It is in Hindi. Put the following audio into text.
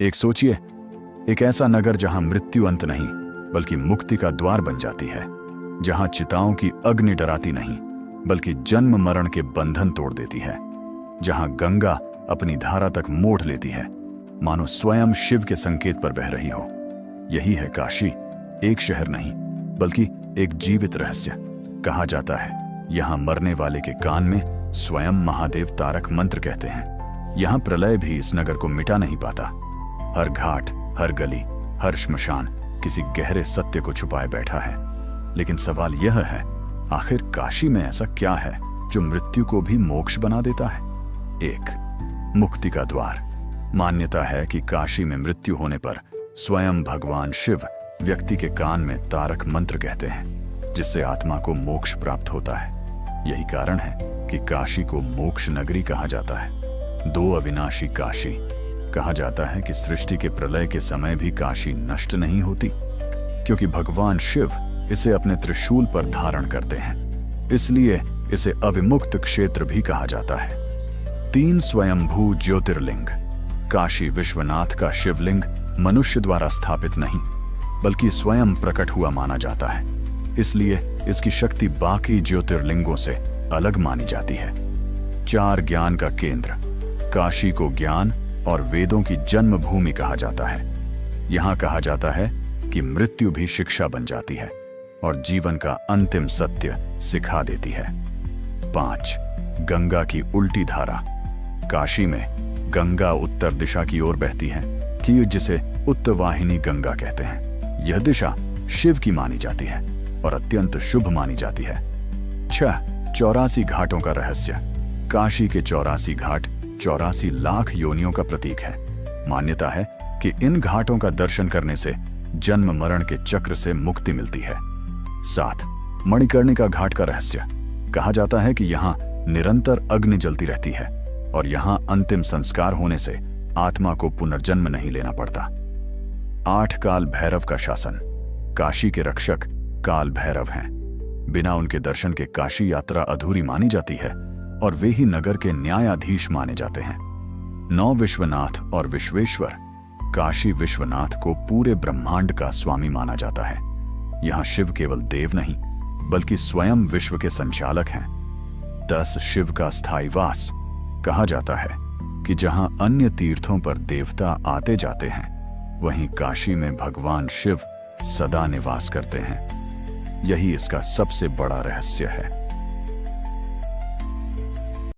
एक सोचिए, एक ऐसा नगर जहां मृत्यु अंत नहीं बल्कि मुक्ति का द्वार बन जाती है, जहां चिताओं की अग्नि डराती नहीं बल्कि जन्म मरण के बंधन तोड़ देती है, जहां गंगा अपनी धारा तक मोड़ लेती है, मानो स्वयं शिव के संकेत पर बह रही हो। यही है काशी, एक शहर नहीं बल्कि एक जीवित रहस्य। कहा जाता है यहां मरने वाले के कान में स्वयं महादेव तारक मंत्र कहते हैं। यहां प्रलय भी इस नगर को मिटा नहीं पाता। हर घाट, हर गली, हर श्मशान किसी गहरे सत्य को छुपाए बैठा है। लेकिन सवाल यह है, आखिर काशी में ऐसा क्या है जो मृत्यु को भी मोक्ष बना देता है? एक, मुक्ति का द्वार। मान्यता है कि काशी में मृत्यु होने पर स्वयं भगवान शिव व्यक्ति के कान में तारक मंत्र कहते हैं, जिससे आत्मा को मोक्ष प्राप्त होता है। यही कारण है कि काशी को मोक्ष नगरी कहा जाता है। दो, अविनाशी काशी। कहा जाता है कि सृष्टि के प्रलय के समय भी काशी नष्ट नहीं होती, क्योंकि भगवान शिव इसे अपने त्रिशूल पर धारण करते हैं। इसलिए इसे अविमुक्त क्षेत्र भी कहा जाता है। 3, स्वयंभू ज्योतिर्लिंग। काशी विश्वनाथ का शिवलिंग मनुष्य द्वारा स्थापित नहीं बल्कि स्वयं प्रकट हुआ माना जाता है। इसलिए इसकी शक्ति बाकी ज्योतिर्लिंगों से अलग मानी जाती है। 4, ज्ञान का केंद्र। काशी को ज्ञान और वेदों की जन्मभूमि कहा जाता है। यहां कहा जाता है कि मृत्यु भी शिक्षा बन जाती है और जीवन का अंतिम सत्य सिखा देती है। 5, गंगा की उल्टी धारा। काशी में गंगा उत्तर दिशा की ओर बहती है, कि जिसे उत्तरवाहिनी गंगा कहते हैं। यह दिशा शिव की मानी जाती है और अत्यंत शुभ मानी जाती है। 6, 84 घाटों का रहस्य। काशी के 84 घाट 84 लाख योनियों का प्रतीक है। मान्यता है कि इन घाटों का दर्शन करने से जन्म मरण के चक्र से मुक्ति मिलती है। 7, मणिकर्णिका घाट का रहस्य। कहा जाता है कि यहाँ निरंतर अग्नि जलती रहती है और यहाँ अंतिम संस्कार होने से आत्मा को पुनर्जन्म नहीं लेना पड़ता। 8, काल भैरव का शासन। काशी के रक्षक काल भैरव हैं। बिना उनके दर्शन के काशी यात्रा अधूरी मानी जाती है और वे ही नगर के न्यायाधीश माने जाते हैं। 9, विश्वनाथ और विश्वेश्वर। काशी विश्वनाथ को पूरे ब्रह्मांड का स्वामी माना जाता है। यहाँ शिव केवल देव नहीं बल्कि स्वयं विश्व के संचालक हैं। 10, शिव का स्थायी वास। कहा जाता है कि जहां अन्य तीर्थों पर देवता आते जाते हैं, वहीं काशी में भगवान शिव सदा निवास करते हैं। यही इसका सबसे बड़ा रहस्य है।